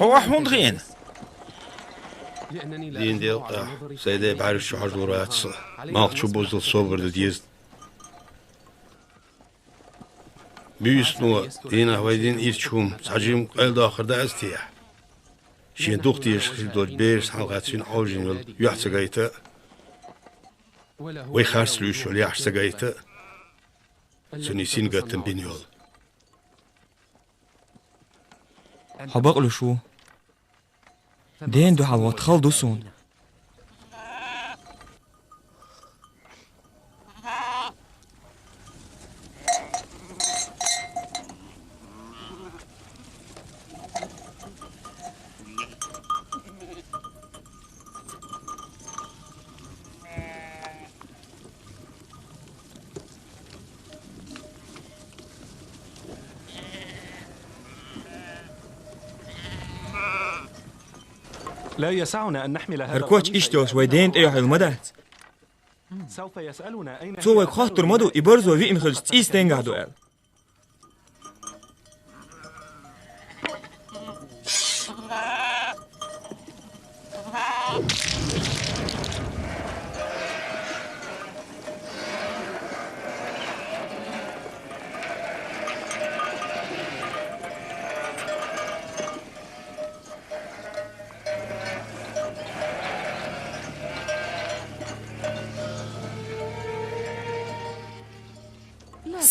هو حوندغين دين ديل سيدي بعرف شو حجورات ما شو بوزل صوبر ديز بيس نو دينا ويدين إيرشوم ساجيم قل داخل دا استيح شين دوختي يشخل دول بيرس حلقات شين عوجين يحسقايتا ويخارس لوش ولي يحسقايتا سنيسين قاتن بينيول حبقلو شو دين دو حلوات خالدو سون لا يسعنا أن نحمل هذا هركوش إشتوش ويدين أيها المدات سوف يسألنا أين سو يخاطر مدو إبرزو في إنخلص إيستين قاعدو قال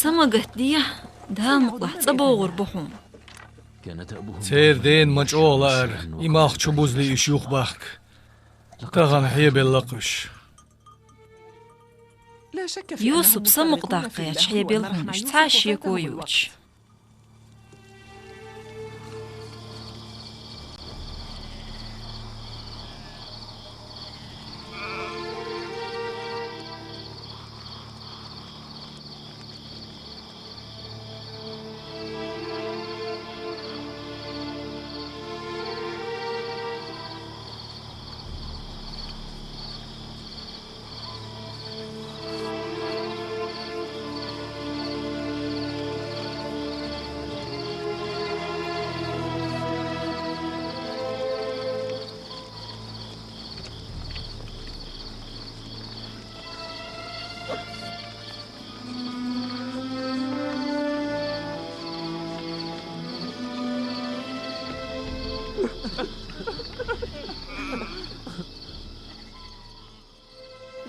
سمقت ديه دام قحصبو غربحون سير دين مجعولار إماخ تشبوز لي إشيوخ باخك تغن حيب اللقش يوسف سمق داقيش حيب الهونش تعش يكويوش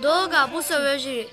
دوغا بو سويجي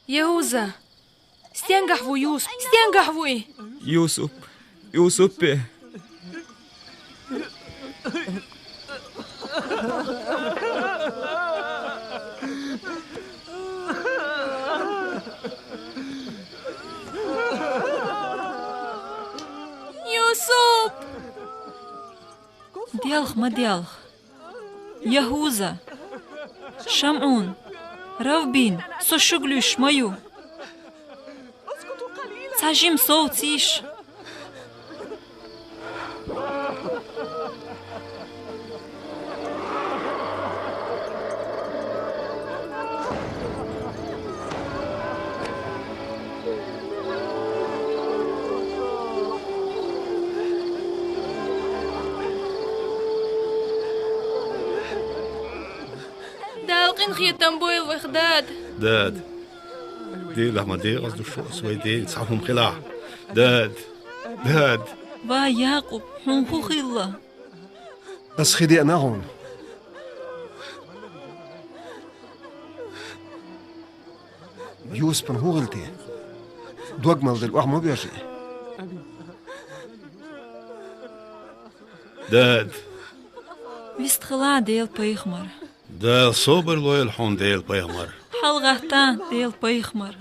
يهوذا استنجحوا يوسف استنجحوا ايه يوسف يوسف ديالخ ما ديالخ يهوذا شمعون روبين سوشغلوش مايو تعجيم صوتيش دالقين خيتم بويل وخداد داد دي لما دي قصدو شو اسوي دي تصحهم خلاع داد با ياقوب حنخو خيلا بس خدي أنا هون يوسف هو غلطي دوق مالد الوح ما بيرجع داد ويستخلا ديل بيخمر دال صوبر لو الحون ديل بيغمر حلغتان ديل بيخمر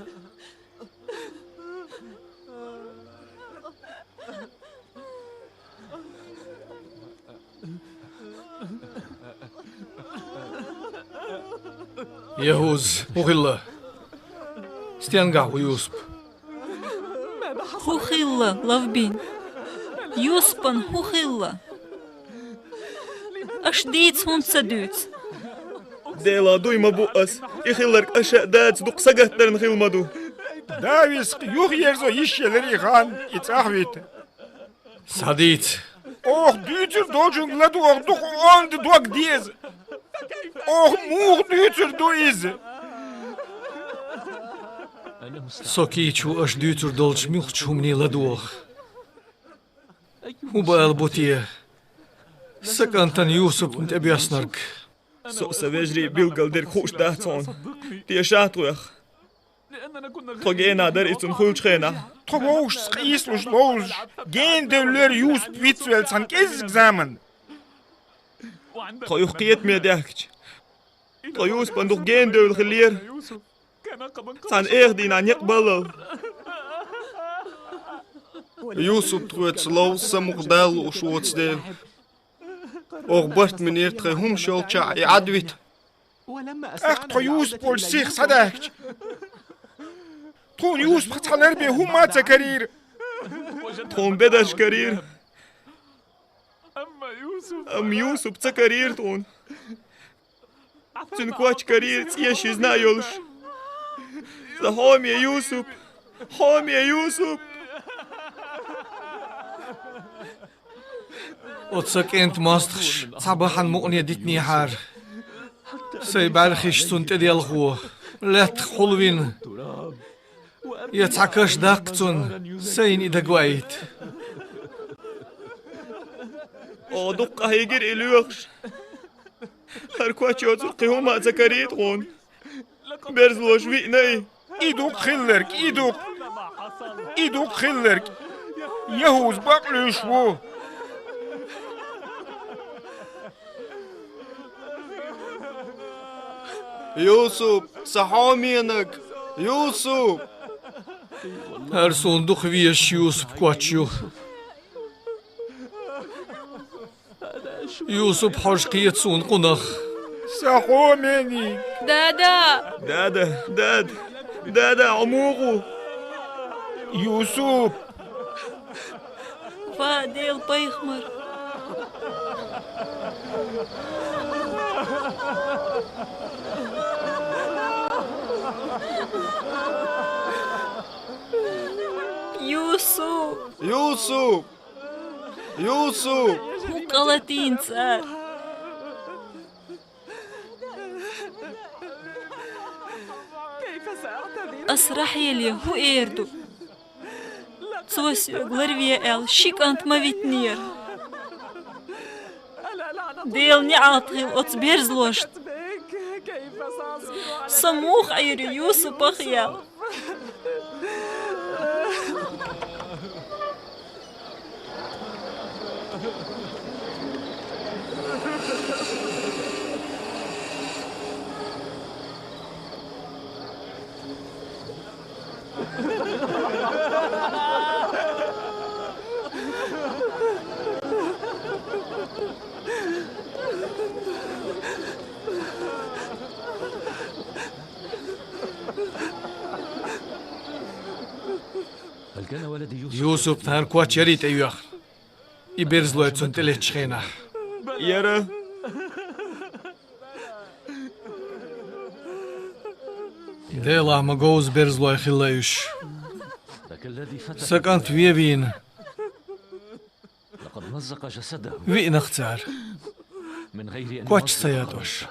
يهوز وغلا استيانقع ويوسف هو خيلا لافبين يوسبن هو خيلا أشديت هون سدوت ديلا دوي ما بؤس يخلرك أشاء دات دوق سقهتر نخيل مدو داويس يوخ يرزو يشيلري خان يتاخويت سعديت اوخ دوتر دوجن لدو اوخ دوخ اوند دوك ديز اوخ موخ دوتر دويز سوكيتشو أش دوتر دولش ميوخ مني لدوخ وبالبوتيه سكنتن يوسف انت ابي اسنرك سو سويجري بيلقل دير خوش دهتون دي شاتوخ طوغينا در اتن خولش خينا طووش سقيسلوش لوج جين دولر يوسف بيتسويل سان كيز اكزامن طيوخ قيت مي دهكش طيوس بندوخ جين دول خلير سان ايه دينا نيقبل يوسف تروت سلو سموخ دال وشوتس ديل أخبرت من يرتخي هم شو تشاعي عدويت اخ تو يوسف بول سيخ صداكش تون يوسف خطحلر بي هم ما تكرير تون بدش كرير أم يوسف تكرير تون تنكواش كرير تيش يزنا يولش زهام يا يوسف هام يا يوسف وتسك انت ماستخش صباحا مؤنية ديتني حار سيبالخيش سنت ديال خو لا تخلوين يتعكش داقتون سين إذا قويت أو دقة هيجر إلوخش هركواتش يوترقي هما زكريت غون برزلوش ويناي ايدوك خلرك ايدوك خلرك يهوز بقلو شو يوسف صحامينك يوسف هر صندوق ويش يوسف كواتشو يوسف حرشقية صون قنخ صحاميني دادا عموغو يوسف فاديل بيخمر يوسف هو قلتين صار أسرح يلي هو إيردو سوسيو غلرفيا إل شيك أنت ما فيتنير ديلني عاطغي وأتبيرز لوشت سموخ عيري يوسف بخيال يوسف تهر كواتش يريت أيوخ يبرزلو يتسون تليتش خينا يرى ديلا ما جوز برزلو يخليش سكنت ويبين لقد مزق جسده وين اختار من غير أن كواتش سيادوش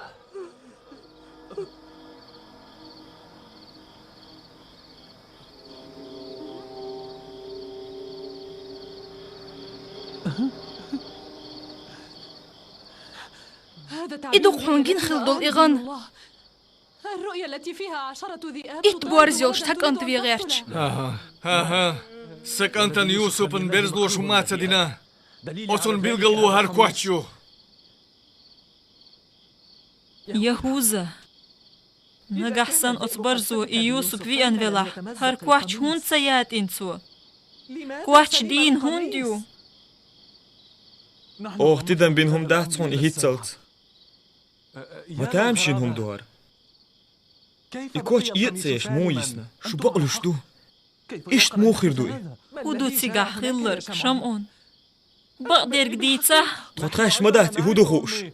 إدوق حونجين خلدو الإغان الرؤيا التي فيها 10 ذئاب إتبوارزيو شتك أنت في غيرش ها سكنتن يوسف برزلو شمات دينا أصن بيلقلو هركواتشو يهوذا نجحسن أصبرزو يوسف في أنفلا هر كواتش هون سيات إنسو كواتش دين هون ديو أوه تدن بينهم دهتون إهيتسلت متى أمشينهم دوار إكواتش إيتسيش مو يسنا شو بقلوش دو إشت مو خير دوي هدو تسيقع خيلر شمعون بقدر جديدة تخاش مدات إهودو خوش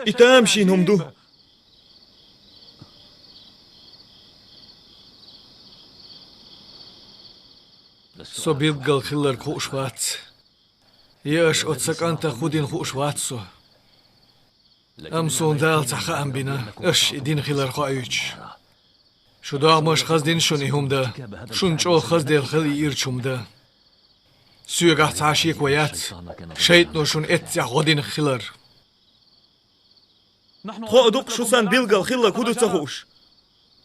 إتامشينهم دو سو بيلقل خيلر خوش وات ياش أتسك أنت خودين خوش واتسو أمسون دال تحقا أم بنا أش إدين خيلر خوايوش شو دا مش خزدين شوني هم دا شون شو خزدين خلي يرشم دا سيوغا تعشيك ويات شيطنو شون اتيا غودين خيلر خو أدوق شو سان بيلقل خيلر كودو تخوش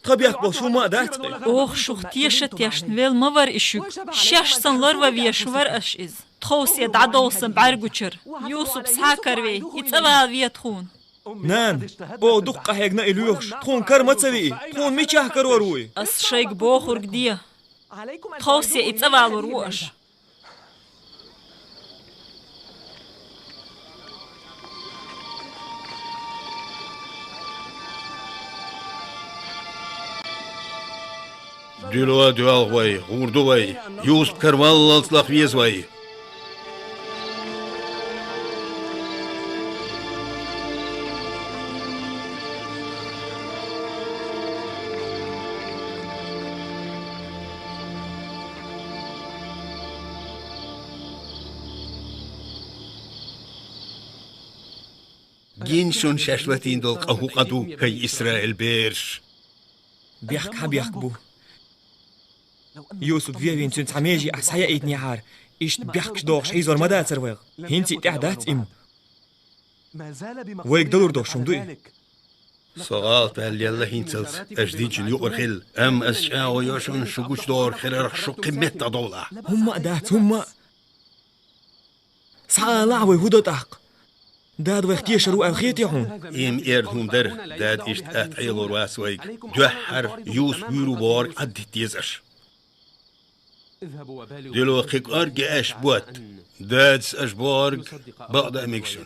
طب يقبل شو ما دات أوه شختيشت يشنويل مور إشوك شاش سنلر وفيشور أش إز تخوص يد عدوسن بعرقوشر يوسف سحاكروي يتسوال ويتخون نان بو دقة هيقنا إليوش تخون كرمة سوي تخون ميشاه كروروي أس شيك بوخور قديه تخوص يتسوال وروش دلوا دوالغوي غوردوي يوسف كروال لطلق ويزوي جينشون شاشلتين دول قهو قدو كي إسرائيل بيرش بيحك حبيحكبو يوسف فيين تنت عميجي أحسايا إيتني عار إيشت بيحكش دوغش حيزور مدى ترويغ هنتي تعدات إم ويك دلور دوغ شمدوي صغال بهال يلا هينتلت أجديد يؤر خل أم أسشاو يوشون شقوش دور خلال شو قمة دولة هم أدات هم سعالعوي هدو تحق داد ويختي شروع الخيط هون إم إيردهم در داد إشت أتعيلور واسويك دوحر يوس ويرو بار قد تيزش دلو قيقار جاش بوات دادس أشبارك بعد أميكشن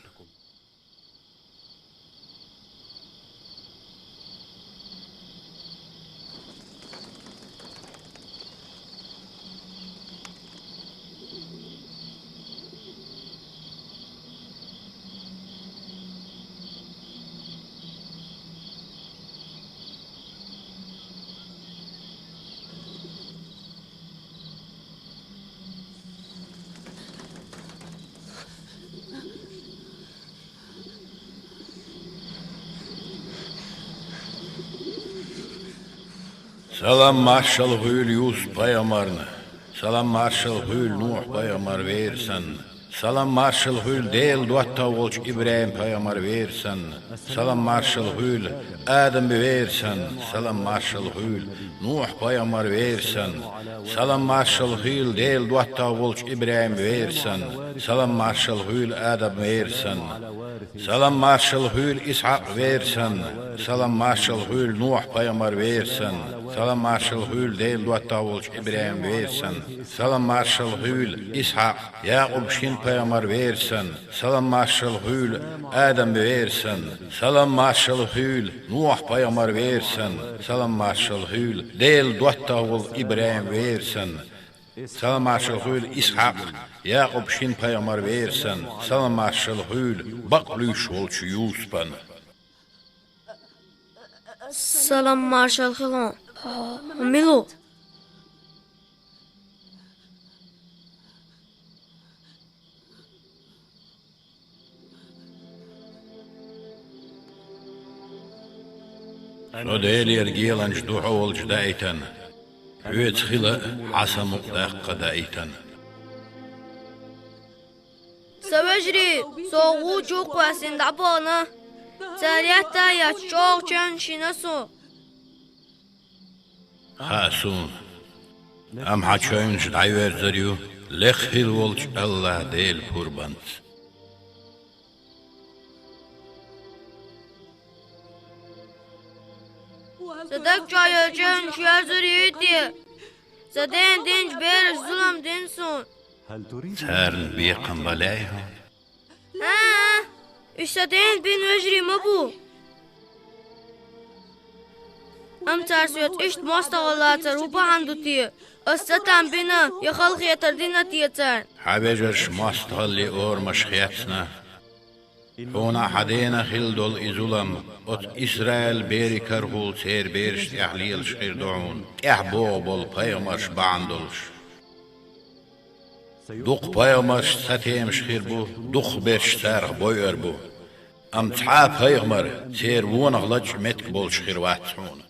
Salam marshal Hül Yusuf Peygamberine. Salam marshal Hül Nuh Peygamber versen. Salam marshal Hül değil duatta olç İbrahim Peygamber versen. Salam marshal Hül Adem versen. Salam marshal Hül Nuh Peygamber versen. Salam marshal Hül değil duatta olç İbrahim versen. Salam marshal Hül Adem versen. Salam marshal Hül İshak versen. Salam marshal Hül Nuh Peygamber versen. Salam marshal Hül değil duatta olç İbrahim versen. Salam marshal Hül İshak Yaqub şin Peygamber versen. Salam marshal Hül Adem versen. Salam marshal Hül Nuh Peygamber versen. Salam marshal Hül değil duatta olç İbrahim versen. Salam marshal Hül İshak Yaqub şin Peygamber versen. Salam marshal Hül baqluş olç Yusuf'an. Salam marshal Hilon. Milo. وديل يرجيلن جدوحو والجدايتن ويت خلا عسى مقداق دايتن سوجري سوغو جوق واسين دابونا زارياتا يا جوق جان شيناسو خاسون ام حاتشوين جدعيوير زريو لخل ولش الله ديل قربانت صدق جاي جن شازريتي زدين دينج بيرش ظلم دينسون تارن بيقن بلايهم اشتدين بين وجري مبو ام ترسويت اشت مستغلاتر وبهندوتي استتم بنا يخلق يتردينا تيتر حبيجرش مستغلي اور مشخياتنا هنا حدينا خلدول إزولم أت إسرائيل بيري كرهول سير بيرش تحليل شخير دعون تحبو بول بيومرش باندولش دوق بيومرش ستيم شخير بو دوق بيرش سارغ بوير بو أم تحاب هيغمر سير وونغلج متك بول شخير واتسون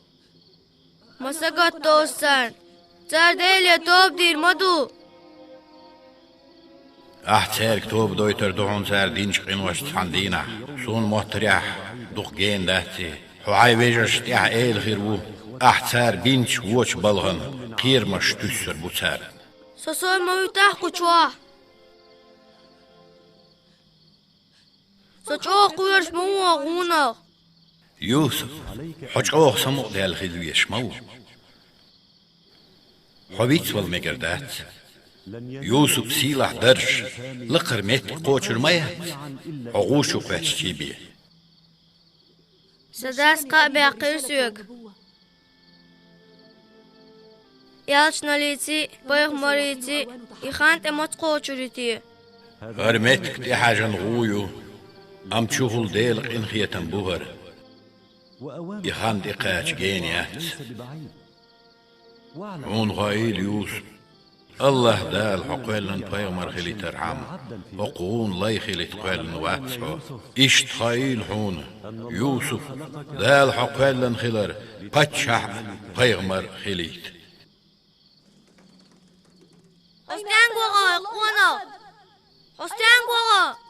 مساقات توستر ترديل يتوب دير مدو أحتسير كتوب دويتر دعون سار دينش قنوش تحندينا سون محتريح دوق جين دهتي حواي بيجرش تيح ايل خير بو أحتسير بينش ووش بلغن قير مش تسر بو سار سسوي مويتاح قچواه سچوه قويرش مو غونا يوسف حجوه سمو ديال خيدويش مو حبيت والمقردات يوسف سيلح درج لقر ميت قوشر ميت عغوشو قوشتي بيه سداس قابي قرسيوك يالش ناليتي بيغ مريتي يخانت اموت قوشوريتي هرمتك دي حاجة نغويو أم تشوفوا ديلق إنخية تنبوهر يخانت إقاش جينيات عون غايل يوسف الله دال حقويلن بيغمر خلي ترحم وقون لاي خلي تقويلن واتسعو إشت خايل حون يوسف دال حقويلن خلر قتشح بيغمر خليت حستان قوغا قوانا حستان قوغا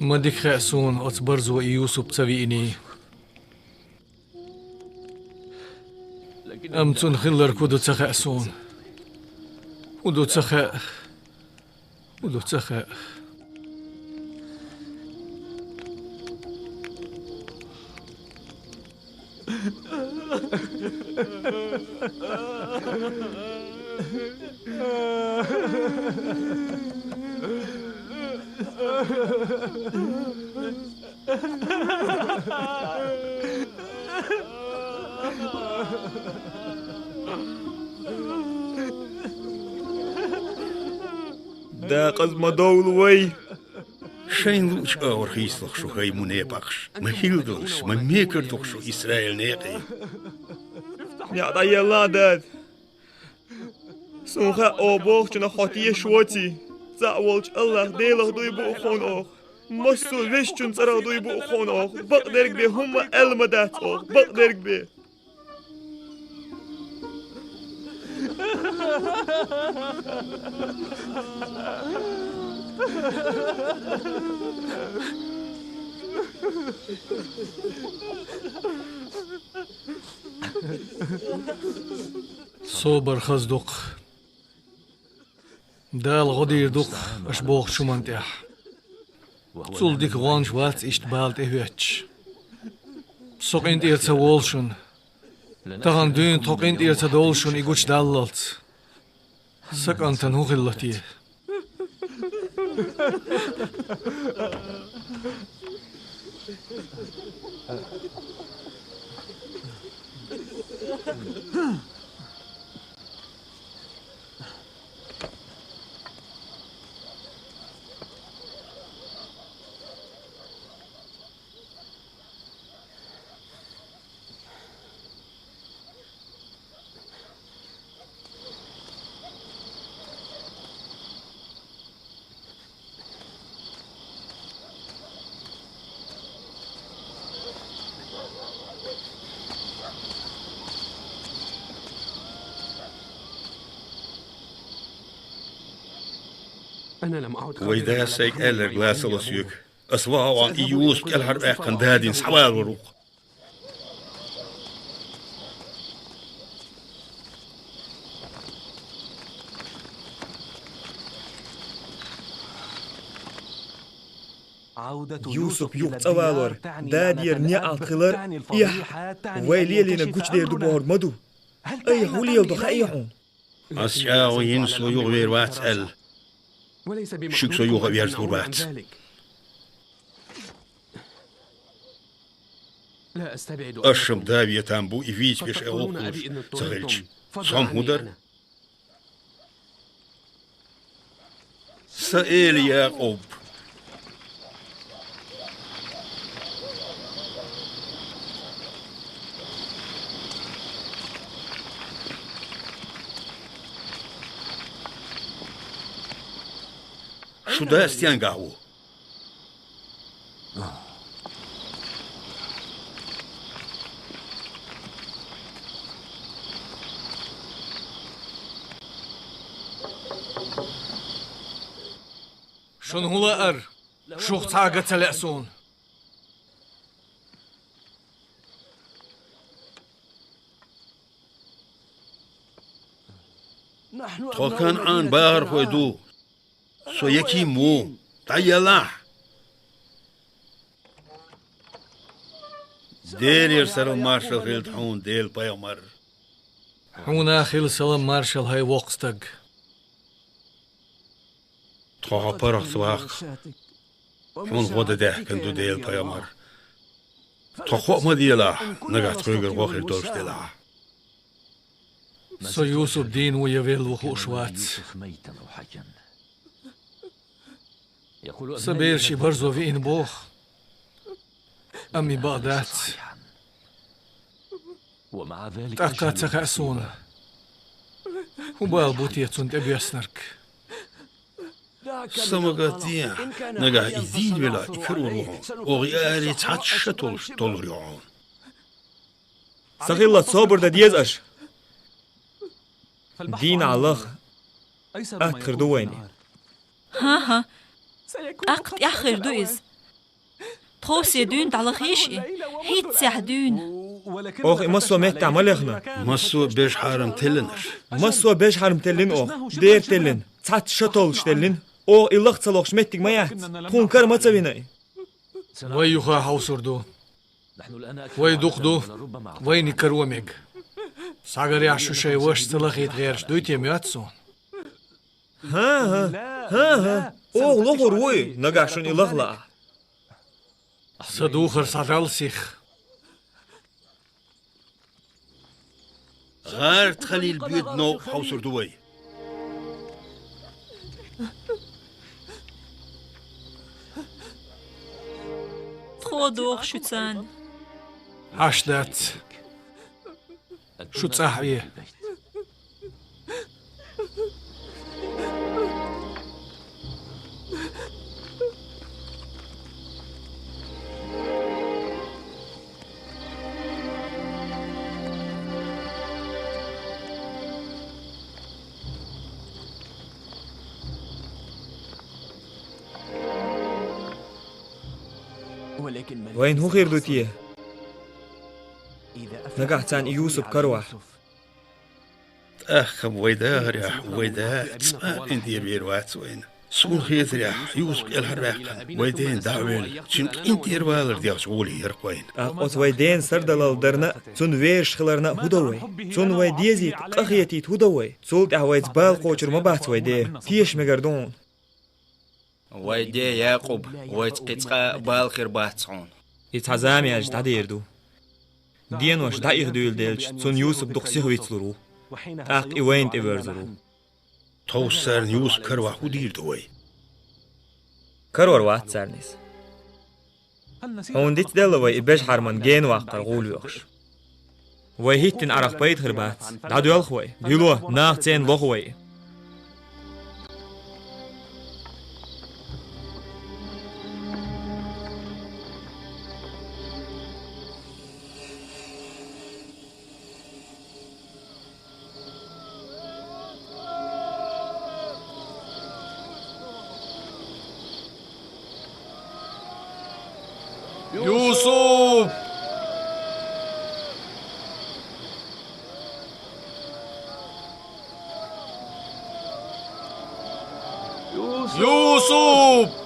مدك خاسون أتبرزو يوسف تسويني أم تنخلر كودو تخاسون ودو تخاء ودو تخاء دا قزم دول وي شين لوش اور خيسلخ شو هاي منيبخش ما هيلدلش ما ميكردخ شو إسرائيل نيقي يا ضي الله داد سونخا أوبوخ جنا خاطية شواتي زعولش الله ديلغ دوي بو خون أوخ مسول ويش جن سرغ دوي بو خون أوخ بقدرك بي هم المدات أوخ بقدرك بي صوبر خزدق دال غدير دق أشبوخ شمانتح تول ديك غانش واتس إشتبالت إهوتش سوقينت إيرتا وولشن تغان دين توقينت إيرتا دولشن إيقوش داللت سكان تنهو غلتي أنا لم أعد ويدا سيك ألر غلاس لسيوك أسوا وان إيوس كالهر أخن دادين سوال وروق يوسف يوق تسوالور دادير نيا الخلر إيح ويلي لنا قوش دير دبور مدو أي هولي يلدو خايحون أسياو ينسو يغوير واتسأل شكسو يغوير ثوربات لا أستبعد أشم دابية تامبو إفيت بيش أغوكوش تغيلش صام هدر سائل ياقوب شو ده استيان قهوه شون هلا أر شوخ تعاقة تلأسون توكان عن باهر فويدو سو يكي مو تعيلاح ديل يرسل المارشال خيلت حون ديل بايمر هنا خيل سلام مارشال هاي وقستق توها برخ سواق حون غودا ده كندو ديل بايمر توخو ما ديلا نغا تروغر وخيل دوش ديلا سو يوسف دين ويفيل وخوشوات سبير شي برزو في إنبوخ أمي بغداد ومع ذلك تأكد تكأسون وبالبوتية تنتبه يسنرك سمغاتيا نغا إذين بلا إكرو روحون وغياري تحتشتول طولريون سخيلة صابر دا ديز أش دين الله أتخر دويني ها أقت آخر دويز توسي دون دالخيشي هيت ساعدون أوخ إمسوا ميت تعمل إخنا مسو بيش حارم تلنش مسوا بيش حارم تلن أوخ دير تلن تحت شطولش تلن أو إلغ تصلوخش ميتك ما يحت تكون كار تسويناي ويخا حوصردو ويدوخدو ويني كروميك ساقر يعشو شي وش تلخيت غيرش دويت يمياتسون ها أوه لغر وي نقاشون إلغ لا صدوخر صدال سيخ غار تخلي البيوت نو حوصر دوي خودوخ شوتسان عشدات شو تصاحبيه وين هو خير دوتيه نقعتان يوسف كروح أخ ويدا ريح ويدا تسمع إندي بيروات وين سون خيث ريح يوسف الهرباق ويدين دعوين شنك إنتي روالر ديال شغولي يرقوين أقوت ويدين سردلال درنا تون ويرش خلرنا هدوي تون ويديزيت قخيتيت هدوي تولت أهويت بال قوشر مبات ويدي تيش مقردون ويدي ياقوب ويتقيتقى بالخير باتسعون يتعزامي أجد عديردو دين وش دايخ دويل ديلش تون يوسف دقسيه ويتلرو أق إوين تبرزرو توسر نيوس كروا ودير دوي كرور وات سرنيس هون ديت دلوي إباش حرمان جين واقتر غول ويخش ويهيتن عرق بيت خربات دادو يلخوي ديلو ناقتين لخوي يوسف يوسف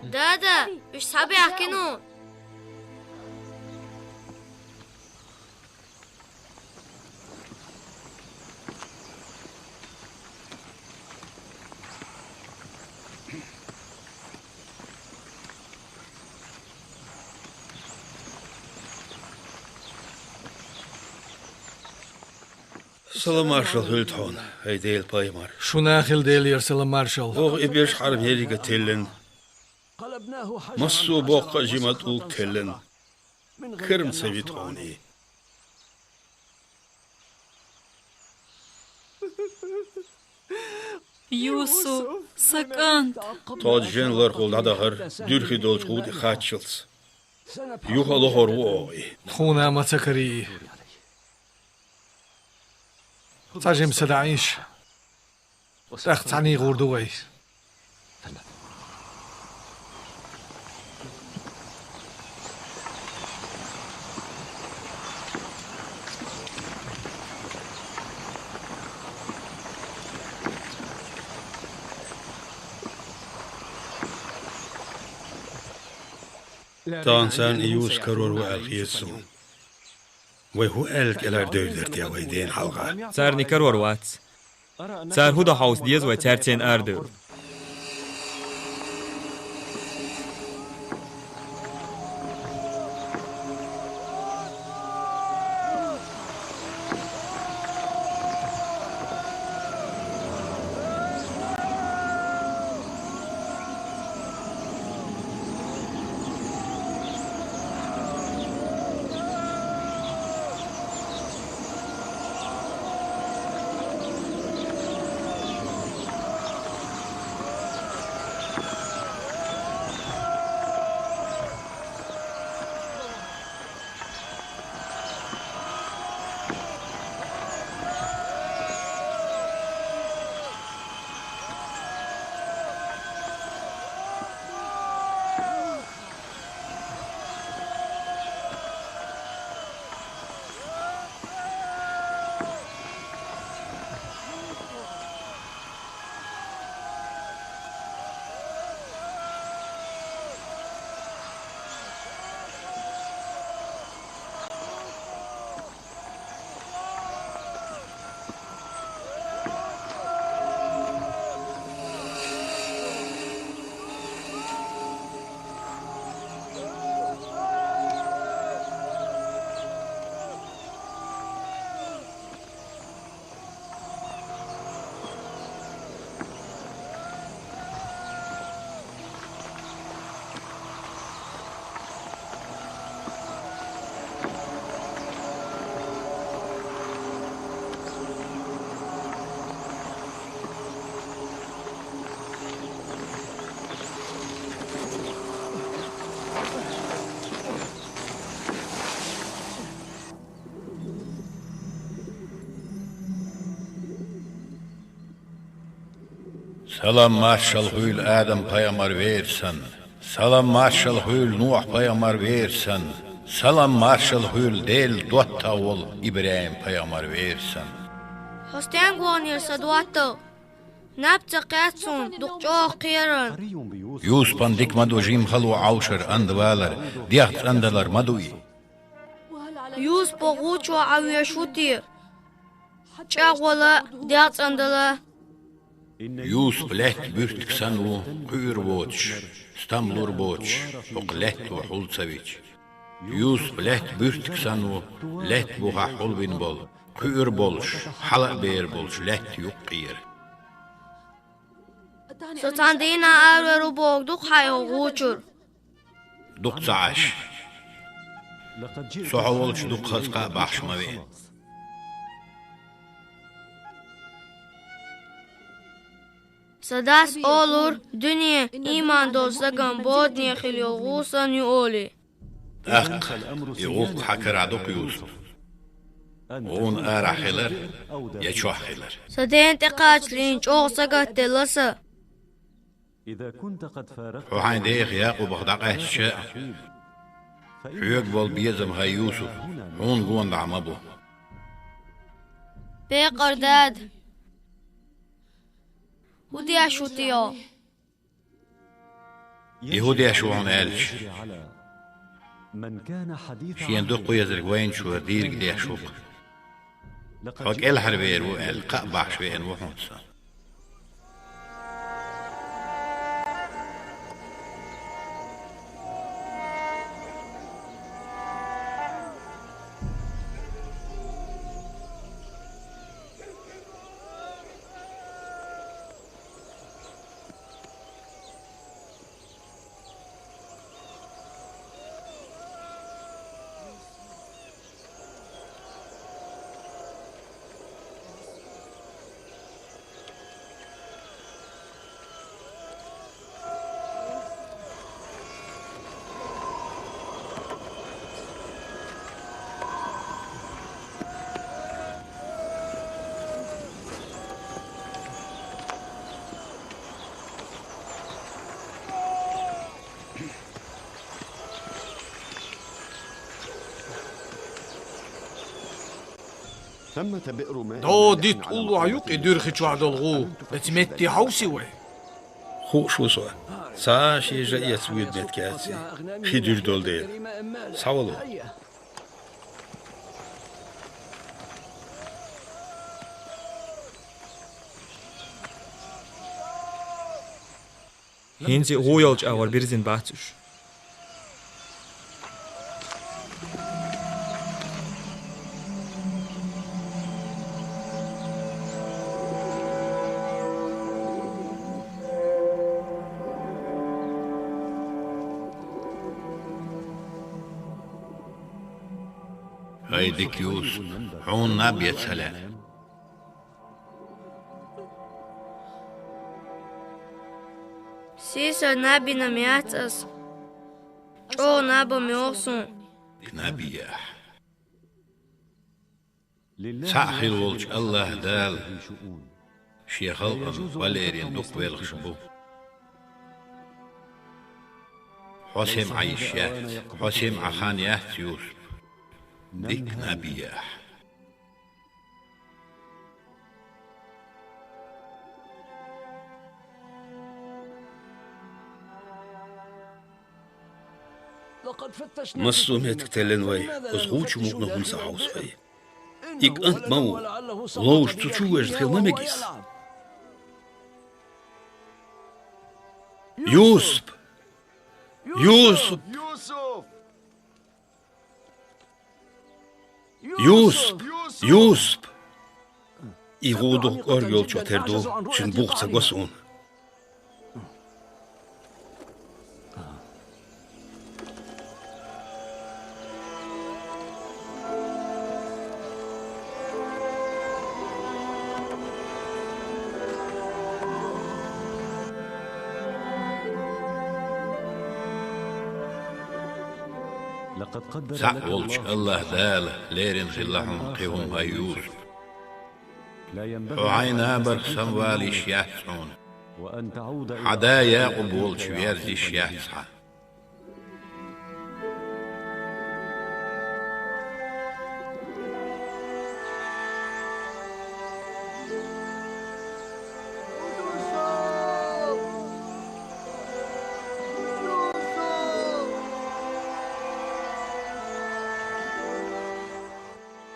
دادا ايش صعب يحكينون Salam Marshal Hulthon, hij deel Paimar. شناخل ديل يرسل مارشال Oog ibers harm heriga tellen. Masso boqa jimat ul tellen. Kerm savit honi. يوسف سكنت Tad jenlar hol nadahar, durchi dolch goed gatschels. Juha lohor wooi. خونا ما تكري تاجم سدعيش تخت عني غردوي Taan zijn ius karor wa algietsu. Wij hoe elk elar deudert ja wij deen halga. Царни карор вац. Цар худа хаус диез ва царцен ардыр. Salam Marshal Hül Adam Payamar versen. Salam marshal hül Nuh peygamber versen. Salam marshal hül del dotta ol İbrahim peygamber versen. Hostan guanirsa duatta. Nabta qatsun duqjo qiran. Yusuf'an dikmadu jim halu avşar andvalar. Diyaht andalar madui. Yus bogucho avyashuti. Çağwala diyaht andala. Yusuf leht bürtük sanu kuyur boç. Stamlur boç. Oqlet ve hulsaviç. Yusuf leht bürtük sanu leht buha hulbin bol. Kuyur bolş. Hala ber bolş. Leht yuqqir. Sotandina avru bogduk hayguchur. Duqcaş. Soğolç duqazqa baxşmavi. Sadas olur dünya iman dostlagan bodniya xilyogusan yuoli. Aq, yuq hakir aduq Yusuf. On arahiler, yeçuahiler. Saden teqaçlin çoğsagat delasa. وحين ديخ ياقوب بغدق الشاء يقبل بيزم هاي يوسف هون قوان دعم أبو بقرداد ودي أشوتيو يهودي أشوان ألش شين دقو يزرق وين شو دير قدي أشوق حق الحربير والقأبع شوين وحنصا دو ديت قولوا عيوق يديرخي وعد الغو بتمتي حوسي وي خو شو سوا سا شي جاي سويد بيت كاتسي شي دير دول دير ساولو هينزي هو يلج اور بيرزين باتش هيديك يوسف عون نبيت سلام سيسا نبي نمياتس او نبا ميوسون نبيح ساخر ولج الله دال شي خلقا واليرين دوق بيلغ شبو حسيم عيشيات حسيم عخانيات يوسف ديك نبيح مصوم يتكتلن وي وزغوش مغنهم ساحوس وي يك أنت مو لوش تشوش تخيل نمجيس يوسف يوسف يوسف يوسف يغودو أرجل شتردو شن بوخت سقوسون سأولش الله دال ليرن خلهم قيهم هيوس وعينا برخصن والي شياتسون حدا ياقب ولش ويرزي شياتسا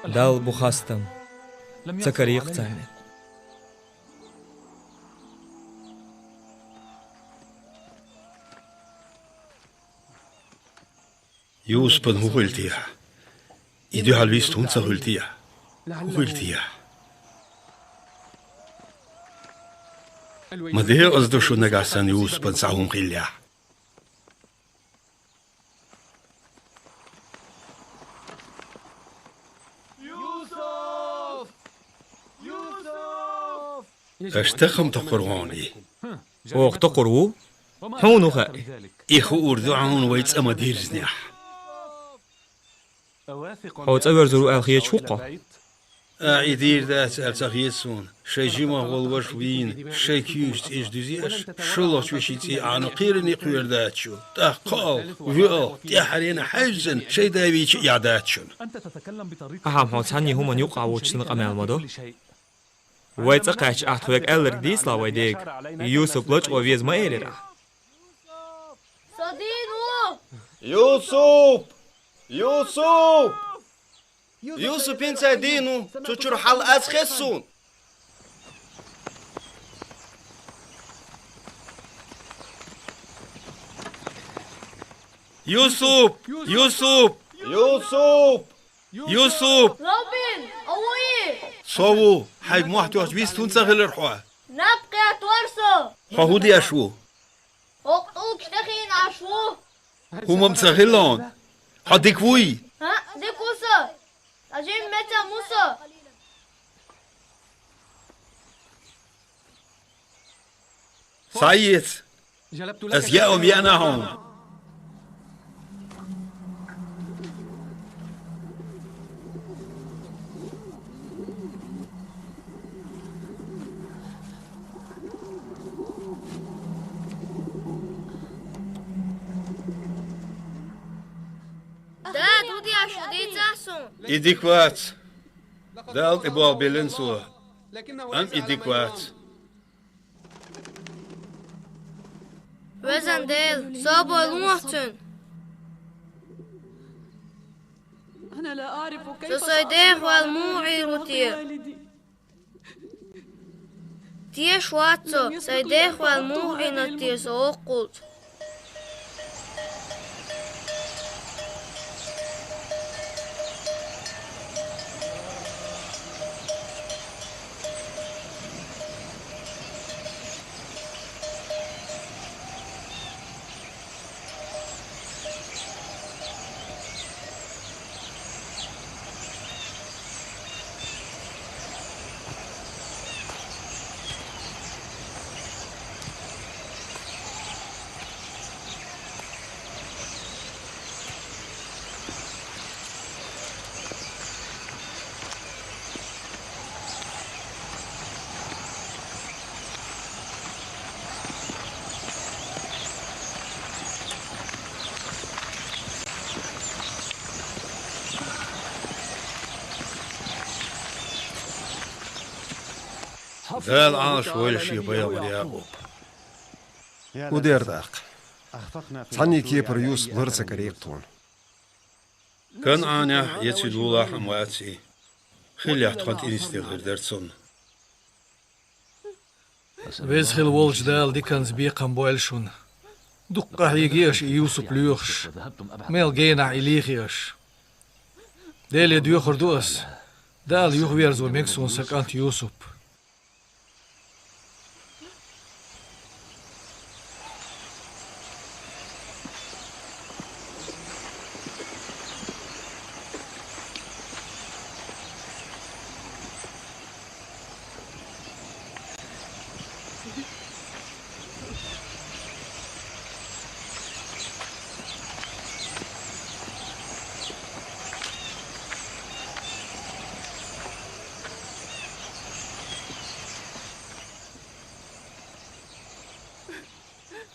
دال بخاستم تكريق تاني يوسبن هو قلتيها يدو هالويست هون سهلتيها هو قلتيها ما ده قصده شو نقاسن يوسبن ساهم قليا اشتخم تقرغاني وقت قرو حونو خائي إخو أردعون ويتس أما دير زنيح أو تأبر زرو ألخية شوقة أعيدير ذات ألتخيسون شي جيما غلوش وين شي كيوشت إيش دوزيش شلوش وشيتي عنو قيرني قوير ذاتشو تقال ويو تيحرين حجزن شي داويش يعداتشون أهم هاتاني هما نيوقع وچسن قمال مدو ويتقاش أحتوك ألر ديسلا ويديك يوسف لوش وفيز ما إيريرا صديقو يوسف انت دينو تشر حل أسخسون يوسف رابين أوي صوو حيب موحد واش بيستون سهل الرحوة نبقى تورسو خهودي أشو أقطوك تخين عشو هما مسهلون حديك وي ها ديكوسا أجيب متى موسى سعيد أزياءهم يأناهم إديكوات دالت إبوال بيلنسوا أم إديكوات وزن ديل صابو المحتن أنا لا أعرف كيف تصيديخ والموعي روتير تيش واتسو صيديخ والموعي نتير سوقوت دال عاش ولا شي بيا ولا يعقوب ودير داق تعني كيبر يوس برسك ريقتون كان أنا يتدولا حمواتي خلي أحتقد إنستي غير درتون ويزخل والج دال دي كان زبيقا بوالشون دقة هيجيش يوسف ليوخش ميل جينا إليخيش ديل يديوخر دوس دال يخويرز وميكسون سكانت يوسف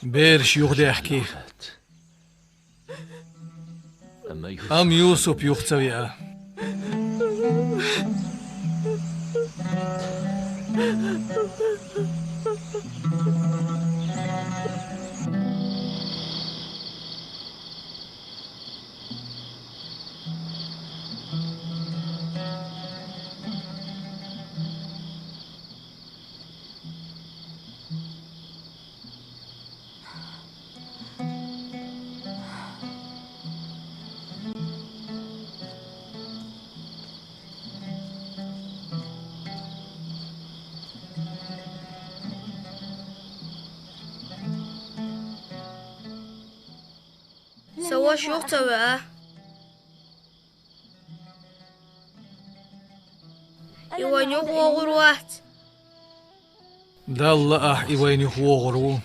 بير شيوخ دي أحكي أم يوسف يختوي سوا شو تبع يوانيو هو غروات دا الله أح إيواني هو غرو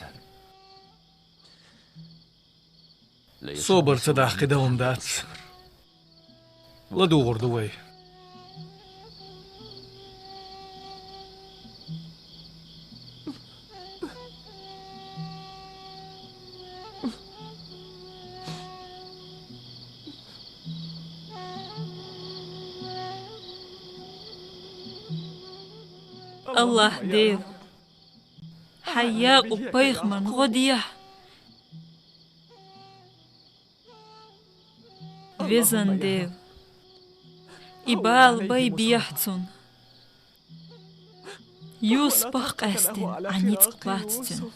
صوبر تدح قدهم دات لدو غردوي الله ديو حياق وبيخ من غديه ويزن ديو إبال باي بيحتون يوسبخ قاستن عن يتقباتتن